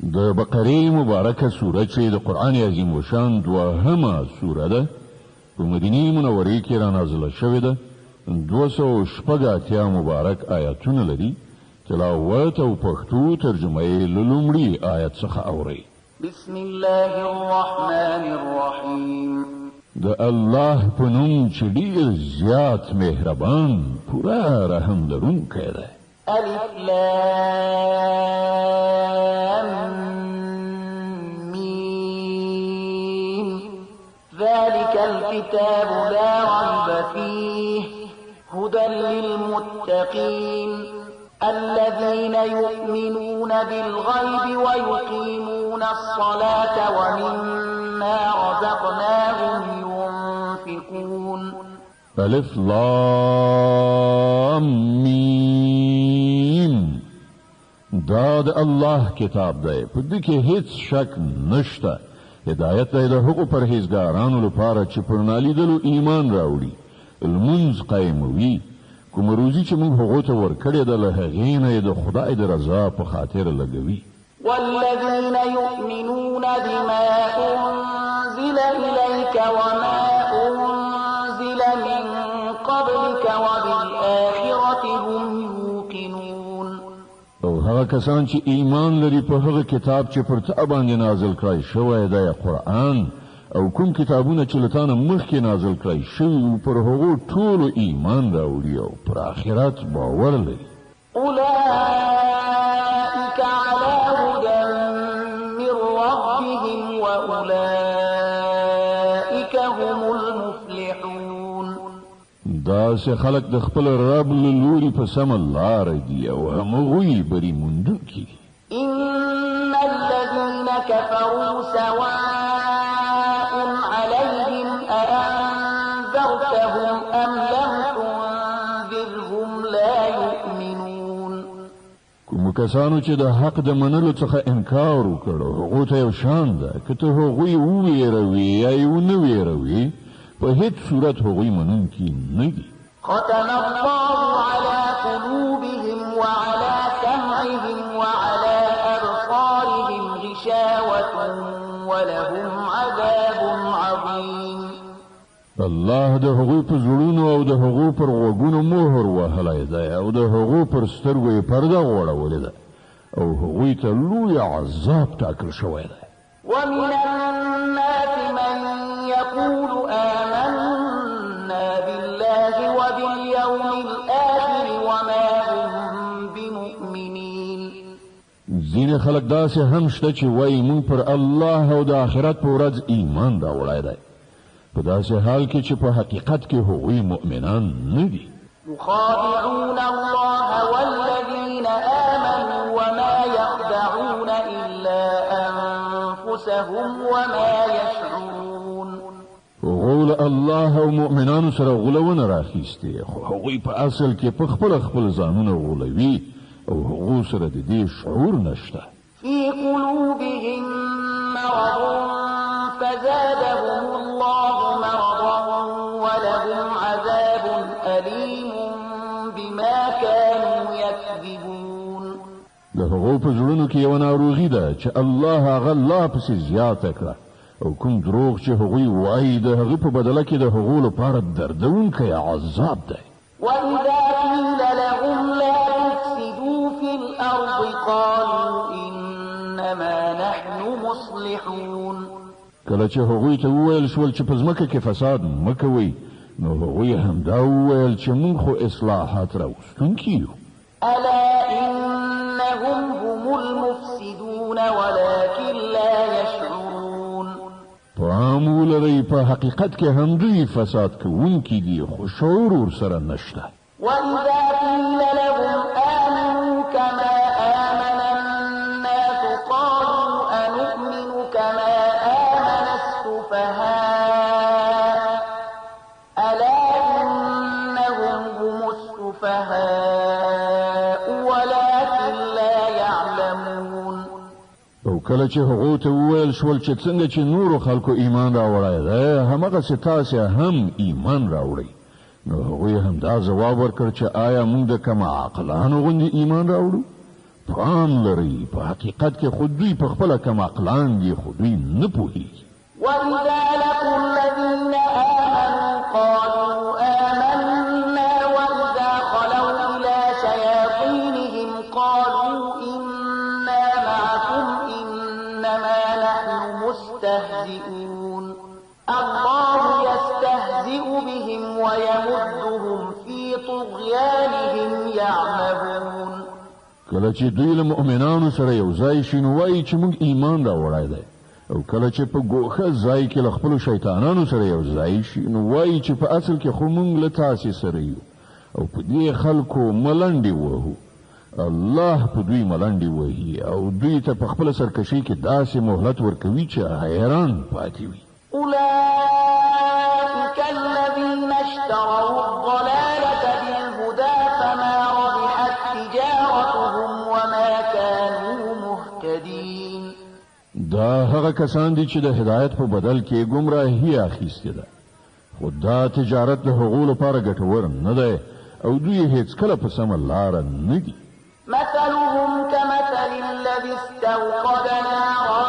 د بقره مبارکه سوره چې د قرآن عظیم وشان دوهمه سوره ده په مدینه منوره کې را نازله شوې ده 280 مبارک آیاتونه لري تلاوت او پښتو ترجمه یې له لومړي آیت څخه اورئ بسم الله الرحمن الرحیم د الله په نوم چې ډېر زیات مهربان پوره رحم لرونکی دی الف لام میم ذلك الكتاب لا ريب فيه هدى للمتقين الذين يؤمنون بالغيب ويقيمون الصلاة ومما رزقناهم ينفقون الف لام میم دا د الله کتاب دی په دې کې هیڅ شک نشته هدایت دی د هغو پرهیزګارانو لپاره چې پر نالیدلو ایمان راوړي لمونځ قایموي کوم روزي چې موږ هغو ته ورکړې ده له هغې نه یې د خدای د رضا په خاطر لګوي والذين يؤمنون بما أنزل إليك وما أنزل من قبلك وبالآخرة هم يوقنون او هغه کسان چې ایمان لري په هغه کتاب چې پر تا باندې نازل کړی شوی دی قرآن او کوم کتابونه چې له تا نه مخکې نازل کړی شوي پر هغو ټولو ایمان راوړي او پر آخرت باور لري أولئك على هدى من ربهم وأولئك هم المفلحون داسې خلک د خپل رب له لوري په سمه لاره دي او همغوی بری موندونکي دي إن الذين كفروا سواء عليهم أأنذرتهم أم لم تنذرهم لا يؤمنون کوم کسانو چې د حق د منلو څخه انکار وکړو هغو ته یو شان ده که ته هغوی وویروي یا یې ونه ویروي په هیڅ صورت هغوی منونکي نه دي ختم الله على قلوبهم وعلى سمعهم وعلى أبصارهم غشاوة ولهم عذاب عظيم الله د هغوی په زړونو او د هغو پر غوږونو مهر وهلی دی او د هغو پر سترګو یې پرده غوړولې ده او هغوی ته لوی عذاب ټاکل شوی دی ومن الناس من يقول آمنا بالله وباليوم الآخر وما هم بمؤمنين ځینې خلک داسې هم شته چې وایي موږ پر الله او د آخرت په ورځ ایمان راوړی دی په داسې حال کې چې په حقیقت کې هغوی مؤمنان نه دي يخادعون الله والذين آمنوا وما يخدعون إلا أنفسهم وما يشعرون غول الله او مؤمنانو سره غولونه راخیستې خو هغوی په اصل کې په خپل ځانونه غولوي او هغو سره د دې شعور نشته في قلوبهم مرض فزادهم الله مرضا ولهم عذاب أليم بما كانوا يكذبون د هغو په زړونو کې یو ناروغي ده چې الله هغه لا پسې زیاته کړه او کوم دروغ چې هغوی وایي د هغه په بدله کې د هغو لپاره دردونکی عذاب دی وإذا قيل لهم لا تفسدوا في الأرض قالوا إنما نحن مصلحون کله چې هغوی ته وویل شول چې په ځمکه کې فساد مه کوئ نو هغوی همدا وویل چې موږ خو اصلاحات راوستونکي یو ألا إنهم هم المفسدون ولكن لا يشعرون پام ولرئ په حقیقت کې هم دوی فساد کوونکي دي خو شعور ورسره نشته وإذا قيل لهم آمنوا كما آمن الناس قالوا أنؤمن كما آمن السفهاء ألا إنهم هم السفهاء ولكن لا يعلمون او کله چې هغو ته وویل شول چې څنګه چې نورو خلکو ایمان راوړی دی همغسې تاسې هم ایمان راوړئ نو هغوی هم دا ځواب ورکړ چې آیا موږ د کم عقلانو غوندې ایمان راوړو پام لري په حقیقت کې خود دوی په خپل کم عقلان دي خو دوی نه پوهیږي وإذا لقوا الذين آمنوا قالوا آمنا وإذا خلوا إلى شياطينهم قالوا إنا معكم إنما نحن مستهزئون الله يستهزئ بهم ويمدهم في طغيانهم يعمهون کله چې دوی له مؤمنانو سره یو ځای شي نو وایي چې موږ ایمان راوړی دی او کله چې په ګوښه ځای کې له خپلو شیطانانو سره یو ځای شي نو وایي چې په اصل کې خو موږ له تاسې سره یو او په دې خلکو ملنډې وهو الله په دوی ملنډې وهي او دوی ته په خپله سرکشي کې داسې مهلت ورکوي چې حیران پاتې وي أولئك الذين اشتروا الضلالة بالهدى فما ربحت تجارتهم وما كانوا مهتدين دا هغه کسان دي چې د هدایت په بدل کې گمراهي اخیستې ده خو دا تجارت د هغو لپاره ګټور نه دی او دوی هیڅ کله په سمه لاره نه دي مثلهم كمثل الذي استوقد نارا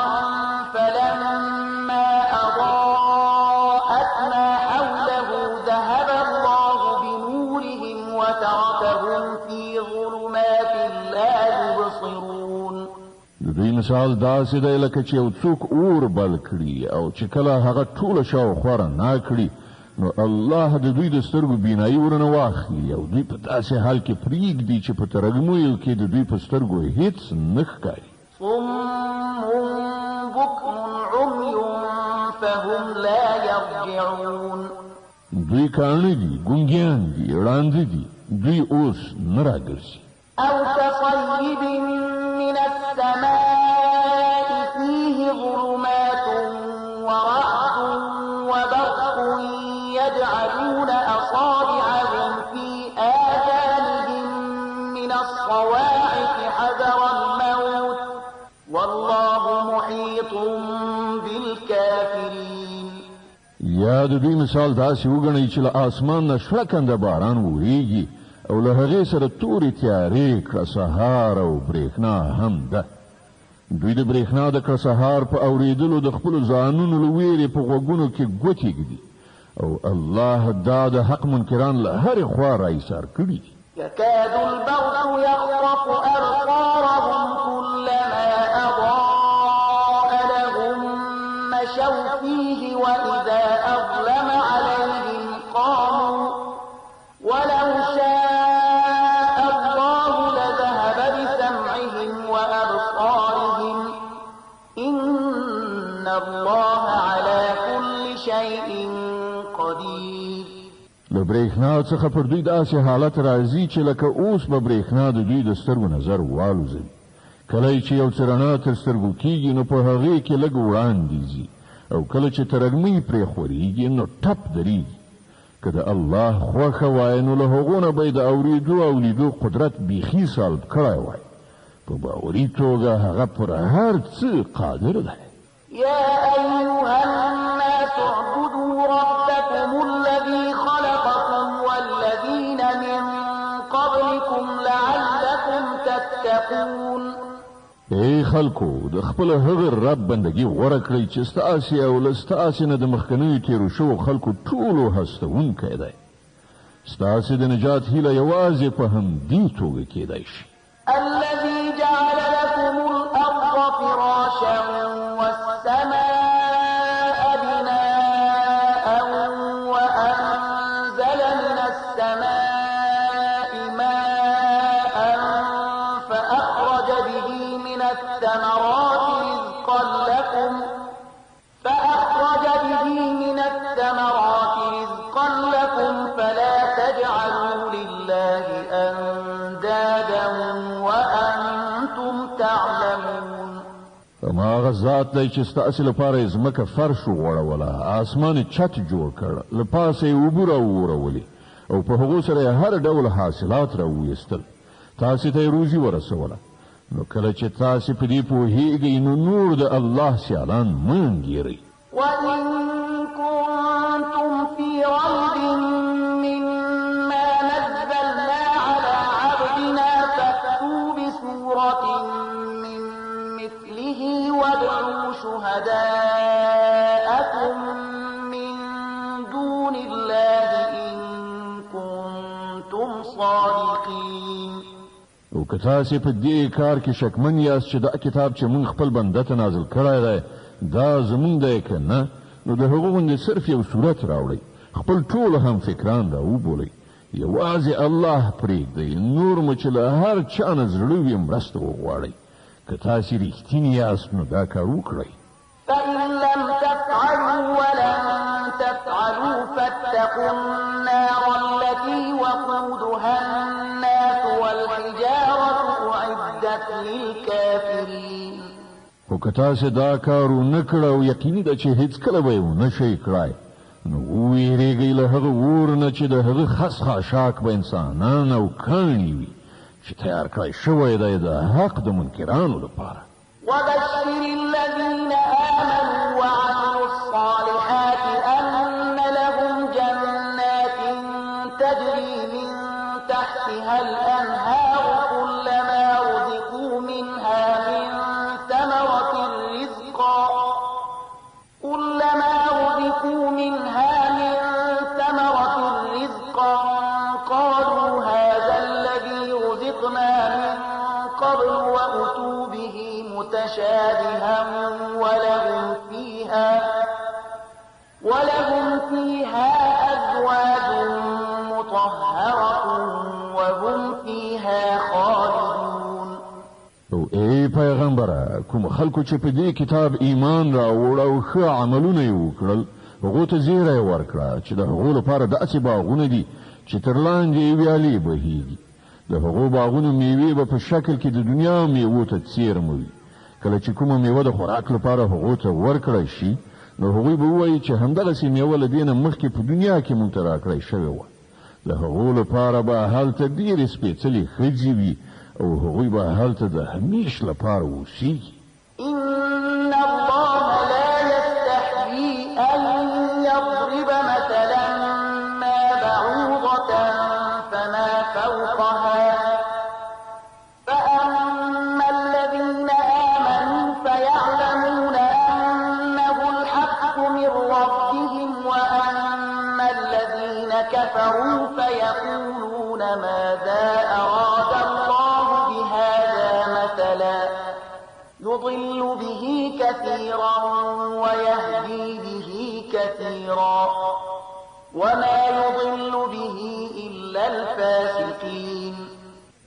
فلما أضاءت ما حوله ذهب الله بنورهم وتركهم في ظلمات لا يبصرون د دوی مثال داسې دی لکه چې یو څوک اور بل کړي او چې کله هغه ټوله شاوخوا رڼا کړي نو الله د دوی د سترګو بینایي ورنه واخلي او دوی په داسې حال کې پرېږدي چې په ترږمیو کې د دوی په سترګو هیڅ نه ښکاري صم بكم عمي فهم لا يرجعون دوی کاڼه دي ګونګیان دي ړانده دي دوی اوس نه راګرځي أو كصيب من السماء فيه ظلمات ورعد وبرق يجعلون أصابعهم في آذانهم من الصواعق حذر الموت والله محيط بالكافرين یا د دوی مثال داسې وګڼئ چې له آسمان نه شړکنده باران وریږي او له هغې سره تورې تیارې کړه سهار او برېښنا هم ده دوی د برېښنا د کړه سهار په اورېدلو د خپلو ځانونو له ویرې په غوږونو کې ګوتې ږدي او الله دا د حق منکران له هرې خوا راایسار کړي دي يكاد البرق يخطف أبصارهم كلما أضاء لهم مشوا فيه وإذا أظلم عليهم قاموا ولو شاء الله لذهب بسمعهم وأبصارهم إن الله على كل شيء قدير له برېښنا څخه پر دوی داسې حالت راځي چې لکه اوس به برېښنا د دوی د سترګو نظر والوځوي کله چې یو څه رڼا تر سترګو کېږي نو په هغې کې لږ وړاندې ځي او کله چې ترږمۍ پرې خورېږي نو ټپ درېږي که د الله خوښه وای نو له هغو نه به یې د اورېدو او لیدو قدرت بیخي سلب کړی وای په باوري توګه هغه پر هر څه قادر دی يا أيها الناس اعبدوا ربكم الذي خلقكم والذين من قبلكم لعلكم تتقون ای خلکو د خپل هغه رب بندگی غوړه کړئ چې ستاسې او له ستاسې نه د مخکنیو تېرو شوو خلکو ټولو هستوونکی دی ستاسې د نجات هیله یوازې په همدې توګه کېدی شي الذي جعل لكم الأرض فراشا والسماء بناء وأنزل من السماء ماء فأخرج به من الثمرات رزقا لكم فلا تجعلوا لله أندادا وأنتم تعلمون هماغه ذات دی چې ستاسې لپاره یې ځمکه فرش وغوړوله اسمان یې چت جوړ کړ له پاسه یې اوبه راوورولې او په هغو سره یې هر ډول حاصلات راوویستل تاسې ته یې روزي ورسوله نو کله چې تاسې په دې پوهېږئ نو نور د الله سیالان مه انګېرئ وإن كنتم في ريب مما نزلنا على عبدنا فأتوا بسورة شهداءكم من دون الله إن كنتم صادقين. او که تاسې په دې کار کې شکمن یاست چې دا کتاب چې موږ خپل بنده ته نازل کړی دی دا زموږ دی که نه، نو د هغه غوندې صرف یو صورت راوړئ، خپل ټول هم فکران را وبولئ، یوازې الله پرېږدئ، نور مو چې له هر چا نه زړه وي مرسته وغواړئ. که تاسې رښتینې یاست نو دا کار وکړئ. فإن لم تفعلوا ولن تفعلوا فاتقوا النار التي وقودها الناس والحجارة أعدت للكافرين. خو که تاسې دا کار ونه کړه او یقیني ده چې هېڅکله به یې ونه شئ کړای، نو وویرېږئ له هغه اور نه چې د هغه خس خاشاک به انسانان او کاڼي وي چې تیار کړی شوی دی د حق د منکرانو لپاره. وبشر الذين آمنوا وعملوا الصالحات أن لهم جنات تجري من تحتها الأنهار كلما رزقوا منها من ثمرة رزقا قالوا هذا الذي رزقنا من قبل وأتوا به متشابها ولهم فيها أزواج مطهرة وهم فيها خالدون. او ای پیغمبره، کوم خلکو چې په دې کتاب ایمان راوړ او ښه عملونه یې وکړل هغو ته زیری ورکړه چې د هغو لپاره داسې باغونه دي چې تر لاندې ویالې بهیږي، د هغو باغونو میوې به په شکل کې د دنیا میوو ته څیرمه وي. کله چې کومه میوه د خوراک لپاره هغو ته ورکړی شي نو هغوی به ووایي چې همدغسې میوه له دې نه مخکې په دنیا کې مونږ ته راکړی شوې وه. د هغو لپاره به هلته ډېرې سپېڅلې ښځې وي او هغوی به هلته د همیش لپاره اوسیږي. إن الله لا يستحيي أن يضرب مثلا ما بعوضة فما فوقها فأما الذين آمنوا فيعلمون أنه الحق من ربهم وأما الذين كفروا فيقولون ماذا أراد الله بهذا مثلا يضل به كثيرا ويهدي به كثيرا وما يضل به إلا الفاسقين.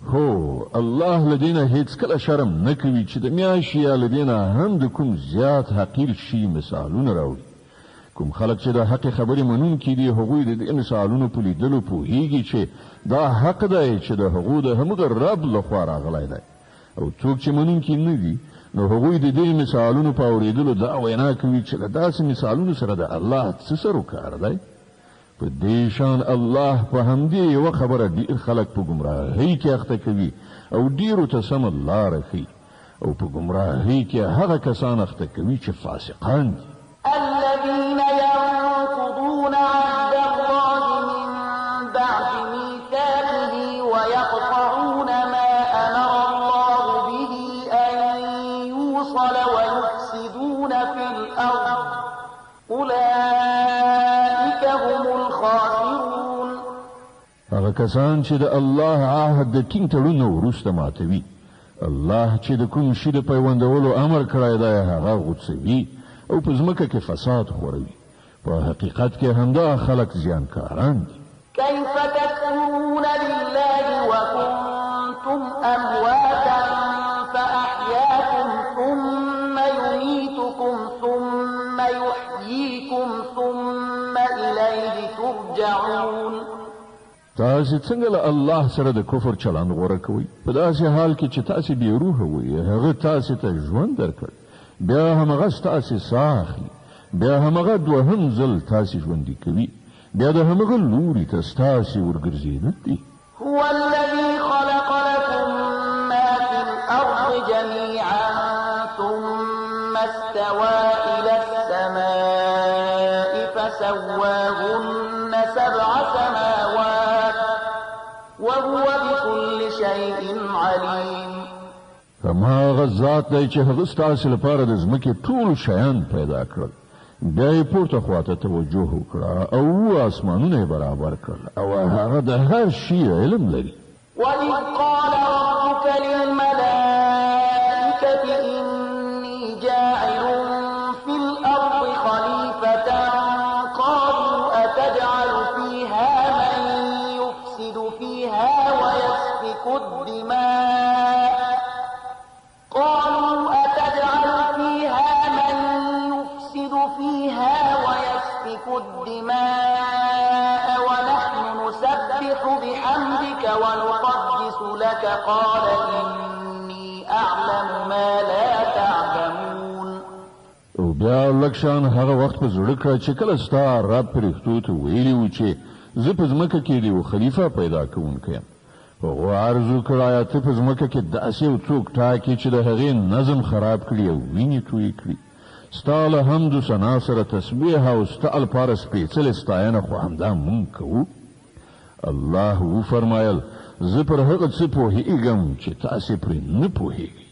هو الله لدينا هیڅکله شرم نه کوي چې د میاشي یا لدينا هم د کوم زیات حقیر شي مثالونه راوړي. کوم خلک چې د حق خبرې منونکي دي هغوی د دې مثالونو په لیدلو پوهیږي چې دا حق دی چې د هغو د همغه رب لخوا راغلی دی، او څوک چې منونکي نه دي نو هغوی د دې مثالونو په اورېدلو دا وینا کوي چې له داسې مثالونو سره د الله څه سروکار دی. په دې شان الله په همدې یوه خبره ډېر خلک په ګمراهۍ کې اخته کوي او ډېرو ته سمه لاره ښیي، او په ګمراهۍ کې هغه کسان اخته کوي چې فاسقان دي. الذين ينقضون عهد الله من بعد ميثاقه ويقطعون ما أمر الله به أن يوصل ويفسدون في الأرض أولئك هم الخاسرون. هغه کسان چې د الله عهد د ټینګ تړون وروسته ماتوي، الله چې د کوم شي د پیوندولو امر کړی دی هغه غوڅوي او په ځمکه کې فساد خوروي. په حقیقت کې همدا خلک زیانکاران دي. كيف تكفرون بالله وكنتم أمواتا فأحياكم ثم يميتكم ثم يحييكم ثم إليه ترجعون. تاسې څنګه له الله سره د کفر چلند غوره کوئ په داسې حال کې چې تاسې بې روحه وئ، هغه تاسې ته ژوند درکړ، بیا همغه ستاسې ساه اخلي، بیا همغه دوهم ځل تاسې ژوندي کوي، بیا د همغه لوري ته ستاسې ورګرځېدل دي. هو الذي خلق لكم ما في الأرض جميعا ثم استوى إلى السماء فسواهن 7 سماوات وهو بكل شيء عليم. زما هغه ذات دی چې هغه ستاسو لپاره د ځمکې ټول شیان پیدا کړل بیا یې پورته خواته توجه وکړه او اسمانونه یې برابر کړل او هغه د هر شي علم لري. وَإِذْ قَالَ رَبُّكَ لِلْمَلَائِكَةِ إِنِّي جَاعِلٌ فِي الْأَرْضِ خَلِيفَةً قَالُوا أَتَجْعَلُ فِيهَا مَن يُفْسِدُ فِيهَا وَيَسْفِكُ الدِّمَاءَ وَنَحْنُ نُسَبِّحُ بِحَمْدِكَ وَنُقَدِّسُ لَكَ قَالَ إِنِّي أَعْلَمُ مَا لَا تَعْلَمُونَ. او بیا لکشان هغه وخت په زړه کړه چې کله ستا رب پرښتو ته ویلي و چې زه په ځمکه کې د یو خلیفه پیدا کوونکی یم. هغه عرض وکړه ته په ځمکه کې داسې یو څوک ټاکې چې د هغې نظم خراب کړي او وینې تویې کړي. ستا له حمد و ثنا سره تسبیح او ستا لپاره سپېڅلې ستاینه خو همدا مونږ کوو. الله وفرمایل زه پر هغه څه پوهېږم چې تاسې پرې نه پوهېږئ.